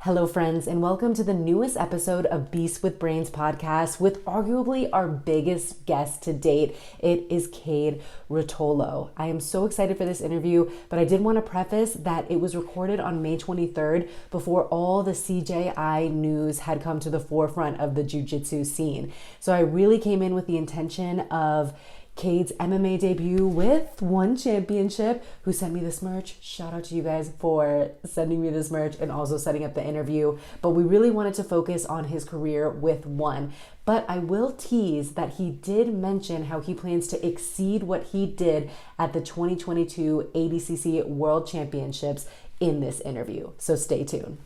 Hello, friends, and welcome to the newest episode of Beast with Brains podcast with arguably our biggest guest to date. It is Kade Ruotolo. I am so excited for this interview, but I did want to preface that it was recorded on May 23rd before all the CJI news had come to the forefront of the jiu-jitsu scene. So I really came in with the intention of Kade's MMA debut with one championship, who sent me this merch. Shout out to you guys for sending me this merch and also setting up the interview. But we really wanted to focus on his career with one. But I will tease that he did mention how he plans to exceed what he did at the 2022 ADCC World Championships in this interview. So stay tuned.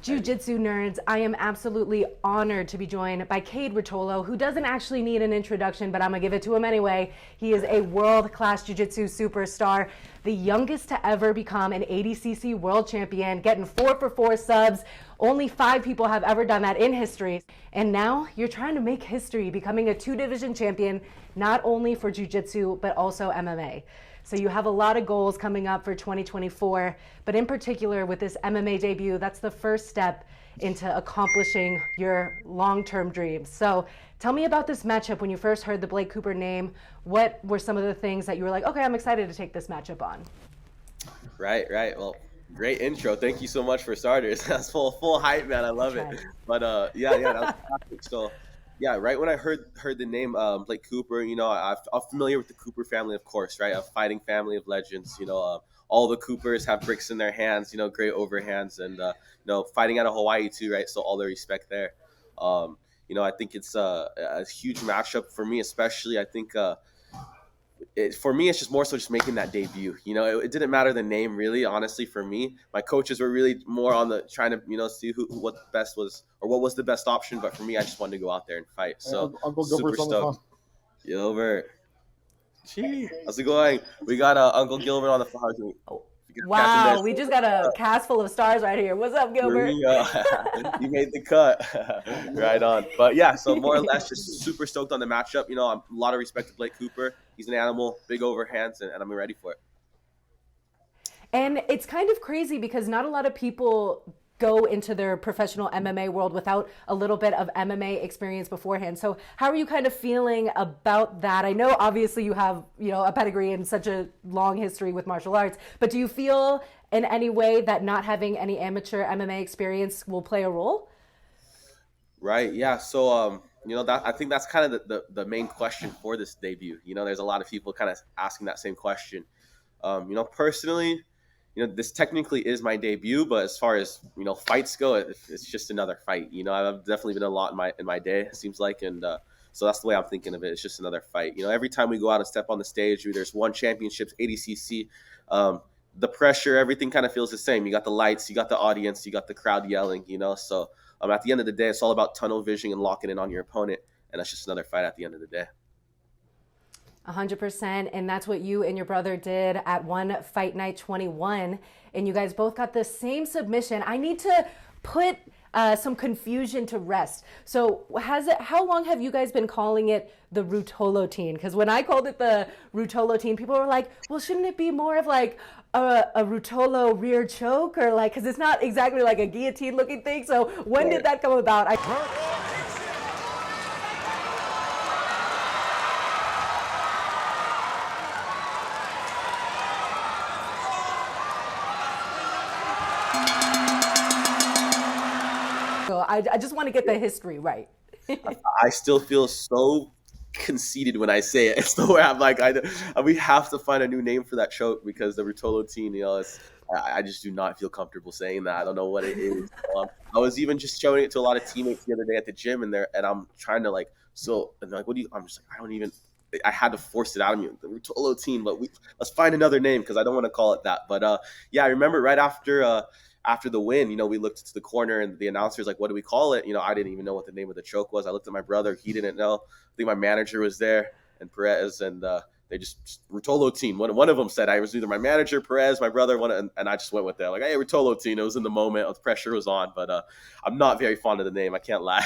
Jiu-jitsu nerds, I am absolutely honored to be joined by Kade Ruotolo, who doesn't actually need an introduction, but I'm gonna give it to him anyway. He is a world-class jiu-jitsu superstar, the youngest to ever become an ADCC world champion, getting 4-for-4 subs. Only 5 people have ever done that in history. And now you're trying to make history, becoming a 2-division champion, not only for jiu-jitsu, but also MMA. So you have a lot of goals coming up for 2024, but in particular with this MMA debut, that's the first step into accomplishing your long-term dreams. So tell me about this matchup. When you first heard the Blake Cooper name, what were some of the things that you were like, okay, I'm excited to take this matchup on? Right. Well, great intro. Thank you so much for starters. That's full hype, man. I love it. But yeah, that was fantastic. So yeah, right when I heard the name Blake Cooper, I'm familiar with the Cooper family, of course, right? A fighting family of legends. All the Coopers have bricks in their hands, great overhands, and fighting out of Hawaii too, right? So all the respect there. I think it's a huge matchup for me, especially. I think for me, it's just more so just making that debut. It didn't matter the name, really, honestly. For me, my coaches were really more on the trying to see what the best was or what was the best option. But for me, I just wanted to go out there and fight. So Uncle super Gilbert's stoked. Gilbert, gee, how's it going? We got Uncle Gilbert on the phone. Wow, we just got a cast full of stars right here. What's up, Gilbert? You made the cut. Right on. But yeah, so more or less just super stoked on the matchup. I'm a lot of respect to Blake Cooper. He's an animal, big overhands, and I'm ready for it. And it's kind of crazy because not a lot of people go into their professional MMA world without a little bit of MMA experience beforehand. So how are you kind of feeling about that? I know obviously you have, a pedigree and such a long history with martial arts, but do you feel in any way that not having any amateur MMA experience will play a role? Right. Yeah. So, that I think that's kind of the main question for this debut. There's a lot of people kind of asking that same question. Personally, this technically is my debut, but as far as fights go, it's just another fight. I've definitely been a lot in my day, it seems like, and so that's the way I'm thinking of it. It's just another fight. Every time we go out and step on the stage, there's one championships, ADCC, the pressure, everything kind of feels the same. You got the lights, you got the audience, you got the crowd yelling. So at the end of the day, it's all about tunnel vision and locking in on your opponent, and that's just another fight at the end of the day. 100%, and that's what you and your brother did at One Fight Night 21, and you guys both got the same submission. I need to put some confusion to rest. So how long have you guys been calling it the Ruotolo-tine? Because when I called it the Ruotolo-tine, people were like, well, shouldn't it be more of like a Ruotolo rear choke, or like, because it's not exactly like a guillotine looking thing. So when did that come about? I just want to get the history right. I still feel so conceited when I say it. It's the way I'm like, we have to find a new name for that choke because the Ruotolo-tine, I just do not feel comfortable saying that. I don't know what it is. I was even just showing it to a lot of teammates the other day at the gym, and I'm trying to and like, what do you? I'm just like, I had to force it out of me, the Ruotolo-tine, but let's find another name because I don't want to call it that. But yeah, I remember right after the win, we looked to the corner and the announcer's like, what do we call it? I didn't even know what the name of the choke was. I looked at my brother. He didn't know. I think my manager was there and Perez, and they just Ruotolo-tine. One of them said, I was either my manager, Perez, my brother, and I just went with that. Like, hey, Ruotolo-tine. It was in the moment. The pressure was on, but I'm not very fond of the name. I can't lie.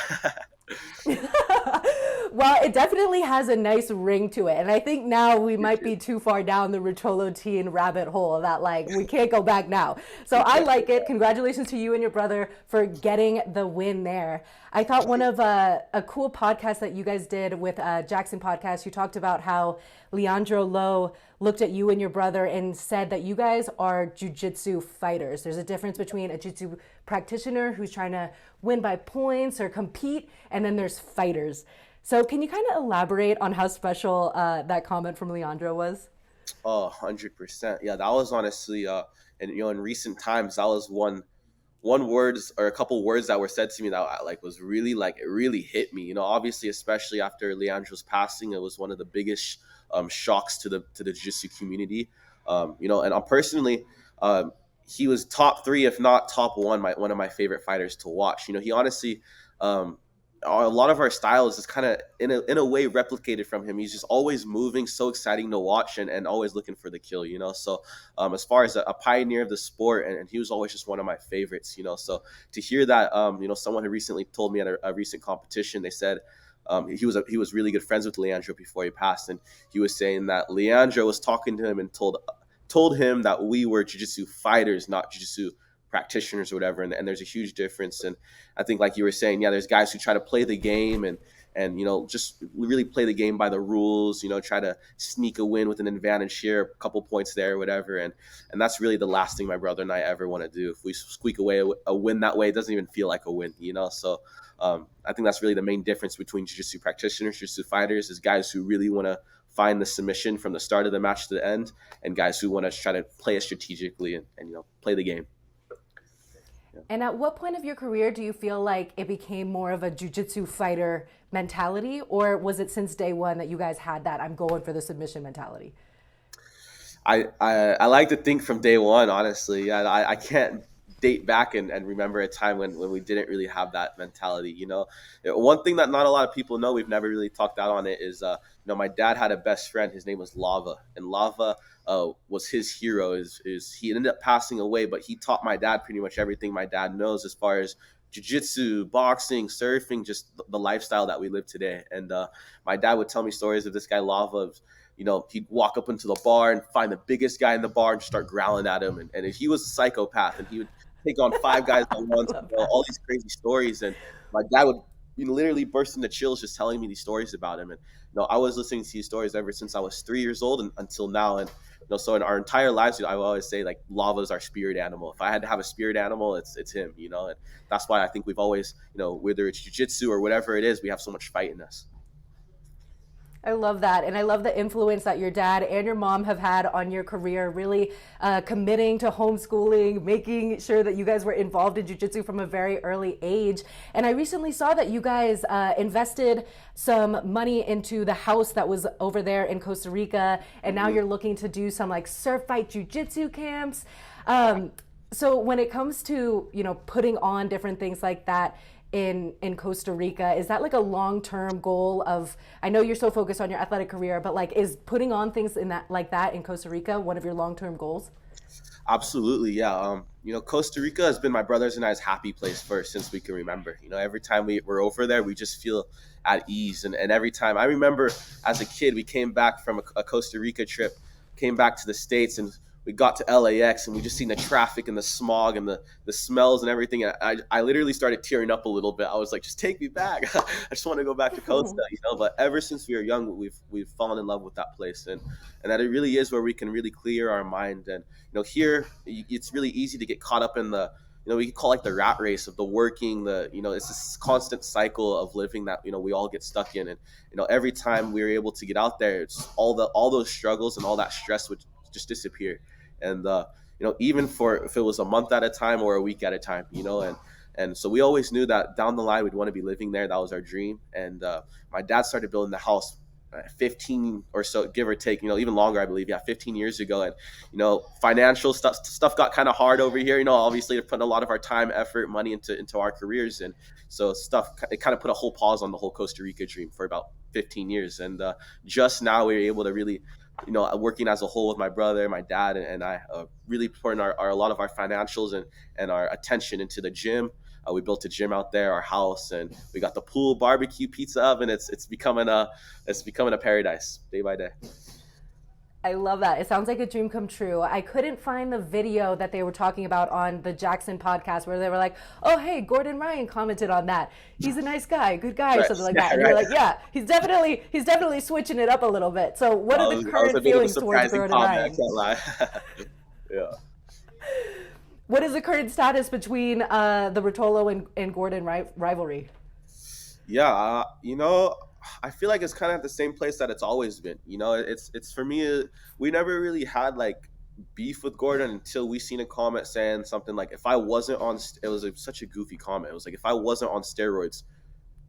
Well, it definitely has a nice ring to it. And I think now we might be too far down the Ruotolo teen rabbit hole that like we can't go back now. So We I can't. like it. Congratulations to you and your brother for getting the win there. I thought one of a cool podcast that you guys did with Jackson Podcast, you talked about how Leandro Lowe looked at you and your brother and said that you guys are jiu-jitsu fighters. There's a difference between a jiu-jitsu practitioner who's trying to win by points or compete, and then there's fighters. So can you kind of elaborate on how special that comment from Leandro was? Oh, 100%. Yeah, that was honestly, and in recent times, that was one words or a couple words that were said to me that like was really like it really hit me. Obviously, especially after Leandro's passing, it was one of the biggest shocks to the jiu-jitsu community. And I'm personally, he was top three, if not top one, one of my favorite fighters to watch. He honestly, um, a lot of our styles is kind of in a way replicated from him. He's just always moving, so exciting to watch, and always looking for the kill. So as far as a pioneer of the sport, and he was always just one of my favorites. So to hear that, someone who recently told me at a recent competition, they said he was really good friends with Leandro before he passed, and he was saying that Leandro was talking to him and told him that we were jiu-jitsu fighters, not jiu-jitsu practitioners or whatever. And there's a huge difference. And I think, like you were saying, yeah, there's guys who try to play the game and just really play the game by the rules, try to sneak a win with an advantage here, a couple points there, whatever. And that's really the last thing my brother and I ever want to do. If we squeak away a win that way, it doesn't even feel like a win. So I think that's really the main difference between jiu-jitsu practitioners, jiu-jitsu fighters, is guys who really want to find the submission from the start of the match to the end, and guys who want to try to play it strategically and play the game. And at what point of your career do you feel like it became more of a jiu-jitsu fighter mentality, or was it since day one that you guys had that I'm going for the submission mentality? I like to think from day one, honestly. Yeah, I can't date back and remember a time when we didn't really have that mentality. One thing that not a lot of people know, we've never really talked out on it, is my dad had a best friend. His name was Lava, and Lava was his hero. Is he ended up passing away, but he taught my dad pretty much everything my dad knows as far as jiu-jitsu, boxing, surfing, just the lifestyle that we live today. And my dad would tell me stories of this guy Lava. He'd walk up into the bar and find the biggest guy in the bar and start growling at him. And he was a psychopath, and he would take on five guys at once, Love that. all these crazy stories. And my dad would literally burst into chills just telling me these stories about him. And I was listening to these stories ever since I was 3 years old and until now. And so in our entire lives, I always say like Lava is our spirit animal. If I had to have a spirit animal, it's him. And that's why I think we've always, whether it's jiu-jitsu or whatever it is, we have so much fight in us. I love that. And I love the influence that your dad and your mom have had on your career, really committing to homeschooling, making sure that you guys were involved in jiu-jitsu from a very early age. And I recently saw that you guys invested some money into the house that was over there in Costa Rica. And now you're looking to do some like surf fight jiu-jitsu camps. So when it comes to, putting on different things like that, in Costa Rica, is that like a long-term goal of, I know you're so focused on your athletic career, but like is putting on things in that like that in Costa Rica one of your long-term goals? Absolutely, yeah. Costa Rica has been my brothers and I's happy place first since we can remember. Every time we're over there, we just feel at ease. And every time I remember as a kid, we came back from a Costa Rica trip, came back to the States, and we got to LAX, and we just seen the traffic and the smog and the smells and everything. And I literally started tearing up a little bit. I was like, just take me back. I just want to go back to Costa. But ever since we were young, we've fallen in love with that place, and that it really is where we can really clear our mind. And here it's really easy to get caught up in the we call like the rat race of the working, it's this constant cycle of living that we all get stuck in. And every time we're able to get out there, it's all those struggles and all that stress would just disappear. And even for if it was a month at a time or a week at a time, and so we always knew that down the line we'd want to be living there. That was our dream. And my dad started building the house 15 or so, give or take, even longer, I believe. Yeah, 15 years ago. And, financial stuff got kind of hard over here. Obviously, to put a lot of our time, effort, money into our careers. And so it kind of put a whole pause on the whole Costa Rica dream for about 15 years. And just now we were able to really, working as a whole with my brother, my dad, and I, really putting a lot of our financials and our attention into the gym, We built a gym out there, our house, and we got the pool, barbecue, pizza oven. It's becoming a paradise day by day. I love that. It sounds like a dream come true. I couldn't find the video that they were talking about on the Jackson podcast where they were like, "Oh, hey, Gordon Ryan commented on that. He's a nice guy, good guy," or Right. something like Yeah, that. And right. you're like, "Yeah, he's definitely switching it up a little bit." So, what are the That was a current bit of a feelings towards surprising Gordon comment. I Ryan? can't lie. Yeah. What is the current status between the Ruotolo and Gordon rivalry? Yeah, I feel like it's kind of at the same place that it's always been. It's for me. We never really had like beef with Gordon until we seen a comment saying something like, "If I wasn't on," it was such a goofy comment. It was like, "If I wasn't on steroids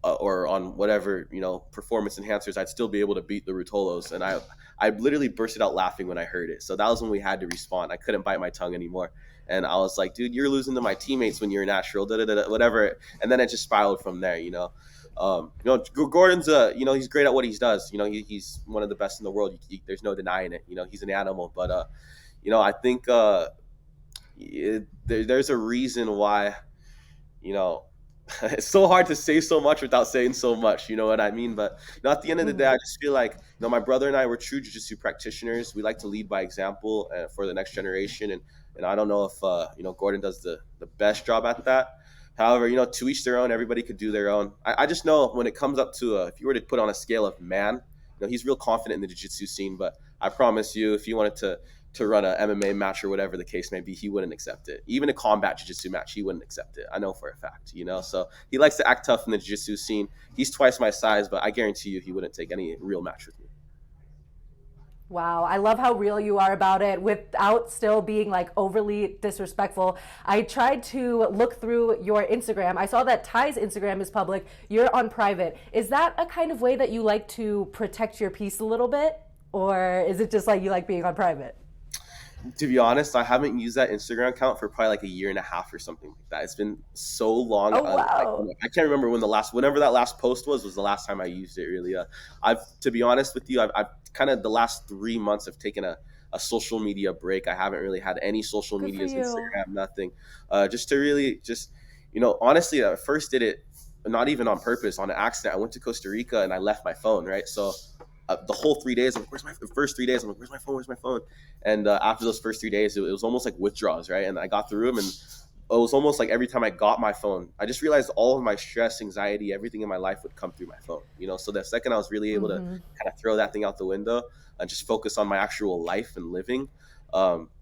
or on whatever performance enhancers, I'd still be able to beat the Rutolos." And I literally bursted out laughing when I heard it. So that was when we had to respond. I couldn't bite my tongue anymore. And I was like, "Dude, you're losing to my teammates when you're natural, da da da, whatever." And then it just spiraled from there. Gordon's he's great at what he does. He's one of the best in the world. There's no denying it. He's an animal. But I think there's a reason why. You know, it's so hard to say so much without saying so much. You know what I mean? But at the end of the day, I just feel like my brother and I were true jiu-jitsu practitioners. We like to lead by example for the next generation, and I don't know if Gordon does the best job at that. However, to each their own. Everybody could do their own. I just know when it comes up to if you were to put on a scale of man, he's real confident in the jiu-jitsu scene. But I promise you, if you wanted to run a MMA match or whatever the case may be, he wouldn't accept it. Even a combat jiu-jitsu match, he wouldn't accept it. I know for a fact. So he likes to act tough in the jiu-jitsu scene. He's twice my size, but I guarantee you he wouldn't take any real match with me. Wow, I love how real you are about it without still being like overly disrespectful. I tried to look through your Instagram. I saw that Ty's Instagram is public. You're on private. Is that a kind of way that you like to protect your peace a little bit? Or is it just like you like being on private? To be honest, I haven't used that Instagram account for probably like a year and a half or something like that. It's been so long. Oh, wow. I can't remember whenever that last post was the last time I used it. Really, to be honest with you, I've kind of the last 3 months have taken a social media break. I haven't really had any social Good for medias, you. Instagram, nothing. Just to really honestly, I first did it not even on purpose, on an accident. I went to Costa Rica and I left my phone, right? So the whole 3 days, I'm like, the first 3 days, I'm like, where's my phone? Where's my phone? And after those first 3 days, it was almost like withdrawals, right? And I got through them, and it was almost like every time I got my phone, I just realized all of my stress, anxiety, everything in my life would come through my phone. So the second I was really able to kind of throw that thing out the window and just focus on my actual life and living,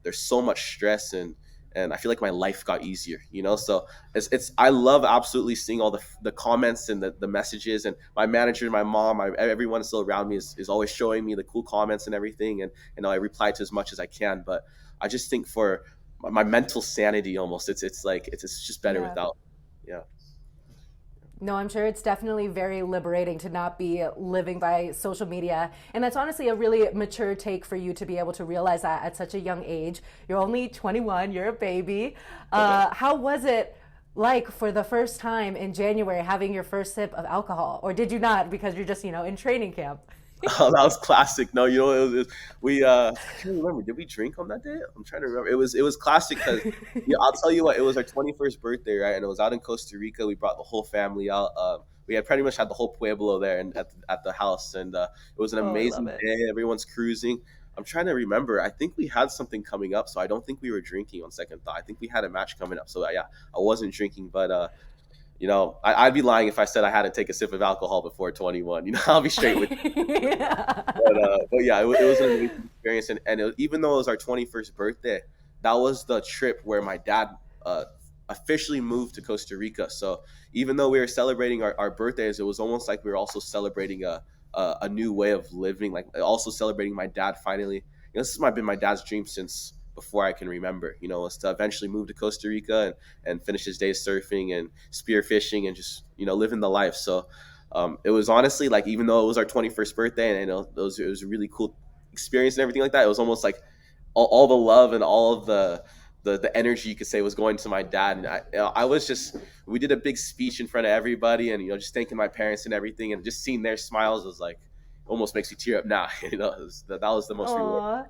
there's so much stress and I feel like my life got easier. So it's I love absolutely seeing all the comments and the messages, and my manager, my mom, everyone still around me is always showing me the cool comments and everything, and I reply to as much as I can. But I just think for my mental sanity, almost it's like it's just better Yeah. without. Yeah. No, I'm sure it's definitely very liberating to not be living by social media. And that's honestly a really mature take for you to be able to realize that at such a young age. You're only 21, you're a baby. How was it like for the first time in January having your first sip of alcohol? Or did you not because you're just, in training camp? Oh, that was classic. No, we I can't remember. Did we drink on that day? I'm trying to remember. It was classic because I'll tell you what. It was our 21st birthday, right? And it was out in Costa Rica. We brought the whole family out. We had pretty much had the whole pueblo there and at the house, and it was an Oh, I love amazing it. day. Everyone's cruising. I'm trying to remember. I think we had something coming up, so I don't think we were drinking on second thought. I think we had a match coming up, so yeah, I wasn't drinking, but I'd be lying if I said I had to take a sip of alcohol before 21. I'll be straight with you. Yeah. But yeah, it was an amazing experience. And even though it was our 21st birthday, that was the trip where my dad officially moved to Costa Rica. So even though we were celebrating our birthdays, it was almost like we were also celebrating a new way of living, like also celebrating my dad finally. This has been my dad's dream since before I can remember, was to eventually move to Costa Rica and finish his days surfing and spearfishing and just, living the life. So it was honestly like, even though it was our 21st birthday and it was a really cool experience and everything like that, it was almost like all the love and all of the energy you could say was going to my dad. And I was just, we did a big speech in front of everybody and, just thanking my parents and everything, and just seeing their smiles was like, almost makes you tear up now. That was the most rewarding. Aw.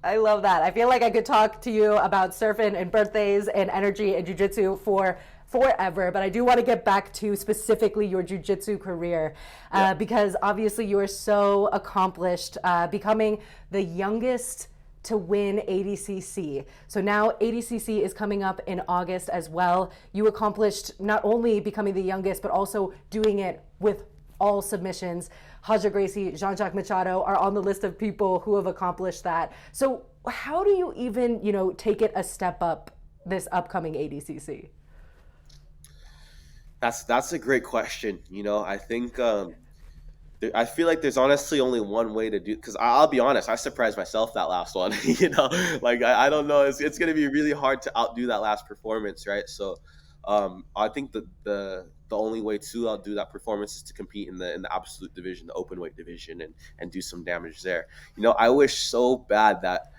I love that. I feel like I could talk to you about surfing and birthdays and energy and jujitsu for forever, but I do want to get back to specifically your jujitsu career Yeah. because obviously you are so accomplished, becoming the youngest to win ADCC. So now ADCC is coming up in August as well. You accomplished not only becoming the youngest, but also doing it with all submissions. Haja Gracie, Jean-Jacques Machado are on the list of people who have accomplished that. So how do you even, take it a step up this upcoming ADCC? That's a great question. I think I feel like there's honestly only one way to do, because I'll be honest, I surprised myself that last one. Like I don't know, it's going to be really hard to outdo that last performance, right? So I think the only way to outdo that performance is to compete in the absolute division, the open weight division, and do some damage there. I wish so bad that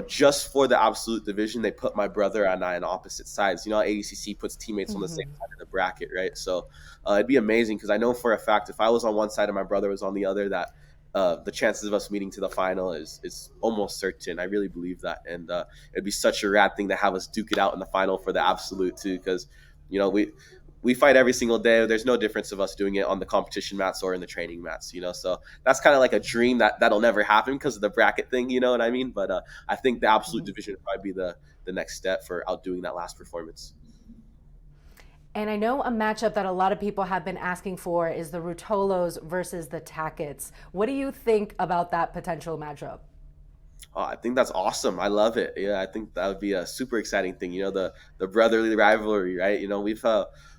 just for the absolute division, they put my brother and I on opposite sides. ADCC puts teammates on the same side of the bracket, right? So it'd be amazing, because I know for a fact if I was on one side and my brother was on the other, that the chances of us meeting to the final is almost certain. I really believe that, and it'd be such a rad thing to have us duke it out in the final for the absolute too, because we fight every single day. There's no difference of us doing it on the competition mats or in the training mats. So that's kind of like a dream that'll never happen because of the bracket thing. You know what I mean? But I think the absolute division would probably be the next step for outdoing that last performance. And I know a matchup that a lot of people have been asking for is the Ruotolos versus the Tackets. What do you think about that potential matchup? Oh, I think that's awesome. I love it. Yeah, I think that would be a super exciting thing. The brotherly rivalry, right?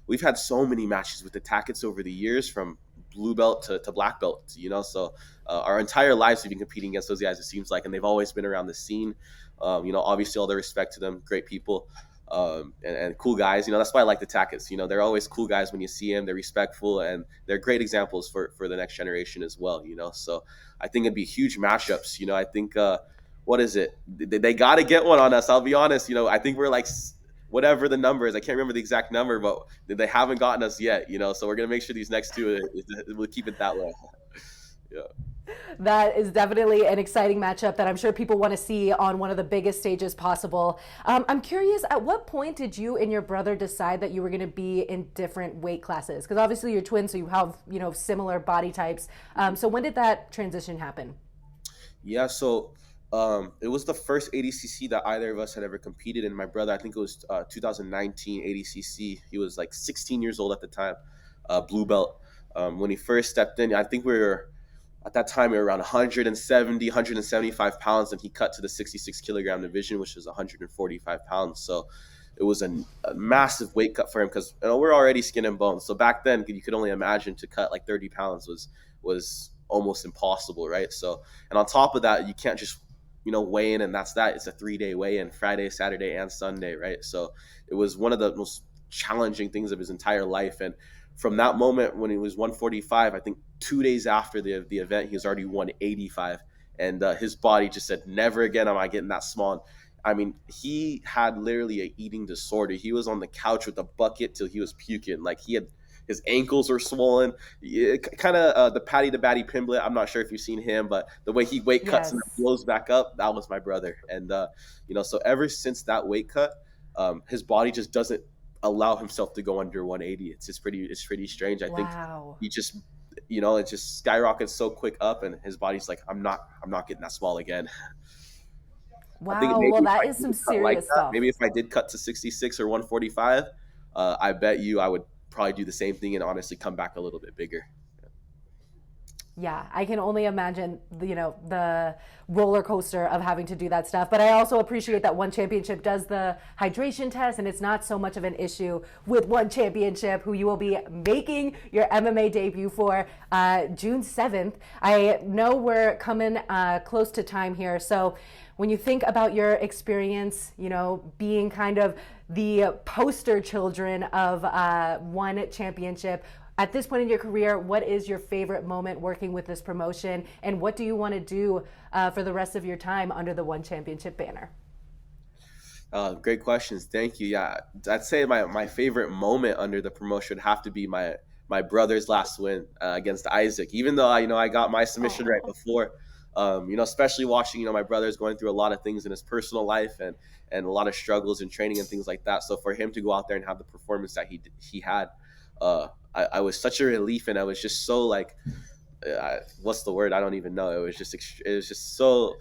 We've had so many matches with the Tackets over the years, from blue belt to black belt. So our entire lives we've been competing against those guys. It seems like, and they've always been around the scene. Obviously all the respect to them, great people. And cool guys. That's why I like the Tackets. They're always cool guys when you see them. They're respectful, and they're great examples for the next generation as well. So I think it'd be huge matchups. I think what is it? They got to get one on us. I'll be honest. I think we're like whatever the number is. I can't remember the exact number, but they haven't gotten us yet. So we're gonna make sure these next two we'll keep it that way. Yeah. That is definitely an exciting matchup that I'm sure people want to see on one of the biggest stages possible. I'm curious, at what point did you and your brother decide that you were going to be in different weight classes? Because obviously you're twins, so you have similar body types. So when did that transition happen? Yeah, so it was the first ADCC that either of us had ever competed in. My brother, I think it was 2019 ADCC. He was like 16 years old at the time, blue belt. When he first stepped in, I think at that time we were around 170, 175 pounds, and he cut to the 66 kilogram division, which is 145 pounds. So it was a massive weight cut for him, because we're already skin and bones. So back then, you could only imagine to cut like 30 pounds was almost impossible, right? So, and on top of that, you can't just weigh in and that's that. It's a 3-day weigh in, Friday, Saturday, and Sunday, right? So it was one of the most challenging things of his entire life. And from that moment when he was 145, I think 2 days after the event, he was already 185, and his body just said, "Never again am I getting that small." I mean, he had literally a eating disorder. He was on the couch with a bucket till he was puking. Like his ankles were swollen. Kind of the Patty the Batty Pimblett. I'm not sure if you've seen him, but the way he weight cuts and then blows back up, that was my brother. And so ever since that weight cut, his body just doesn't allow himself to go under 180. It's pretty strange. I think he just it just skyrockets so quick up, and his body's like, I'm not getting that small again. I think Wow, maybe well, if that I is some did cut like serious that, stuff. maybe if I did cut to 66 or 145, I bet you I would probably do the same thing and honestly come back a little bit bigger. Yeah, I can only imagine, the roller coaster of having to do that stuff. But I also appreciate that One Championship does the hydration test, and it's not so much of an issue with One Championship, who you will be making your MMA debut for June 7th. I know we're coming close to time here. So when you think about your experience, being kind of the poster children of One Championship, at this point in your career, what is your favorite moment working with this promotion, and what do you want to do for the rest of your time under the One Championship banner? Great questions. Thank you. Yeah, I'd say my favorite moment under the promotion would have to be my brother's last win against Isaac. Even though I got my submission right before, Especially watching, my brother's going through a lot of things in his personal life and a lot of struggles in training and things like that. So for him to go out there and have the performance that he had, I was such a relief, and I was just so like, what's the word? I don't even know. It was just so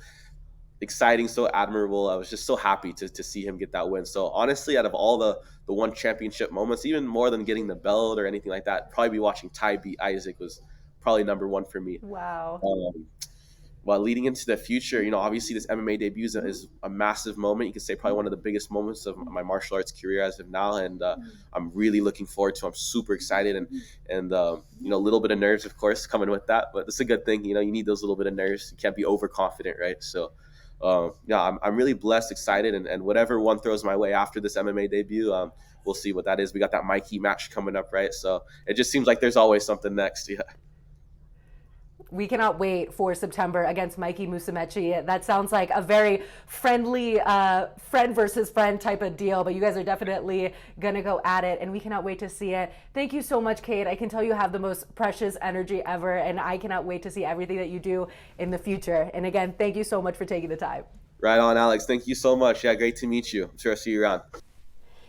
exciting, so admirable. I was just so happy to see him get that win. So honestly, out of all the one championship moments, even more than getting the belt or anything like that, probably be watching Ty beat Isaac was probably number one for me. Wow. While leading into the future, obviously this MMA debut is a massive moment. You could say probably one of the biggest moments of my martial arts career as of now, and I'm really looking forward to. I'm super excited, and a little bit of nerves, of course, coming with that, but it's a good thing. You need those little bit of nerves. You can't be overconfident, right? So, I'm really blessed, excited, and whatever one throws my way after this MMA debut, we'll see what that is. We got that Mikey match coming up, right? So it just seems like there's always something next. Yeah. We cannot wait for September against Mikey Musumeci. That sounds like a very friendly friend versus friend type of deal, but you guys are definitely going to go at it, and we cannot wait to see it. Thank you so much, Kade. I can tell you have the most precious energy ever, and I cannot wait to see everything that you do in the future. And again, thank you so much for taking the time. Right on, Alex. Thank you so much. Yeah, great to meet you. I'm sure I'll see you around.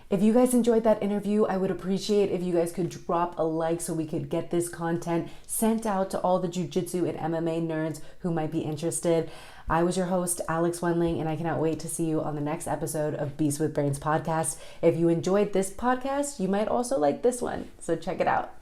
If you guys enjoyed that interview, I would appreciate if you guys could drop a like so we could get this content sent out to all the jiu-jitsu and MMA nerds who might be interested. I was your host, Alex Wendling, and I cannot wait to see you on the next episode of Beast with Brains podcast. If you enjoyed this podcast, you might also like this one, so check it out.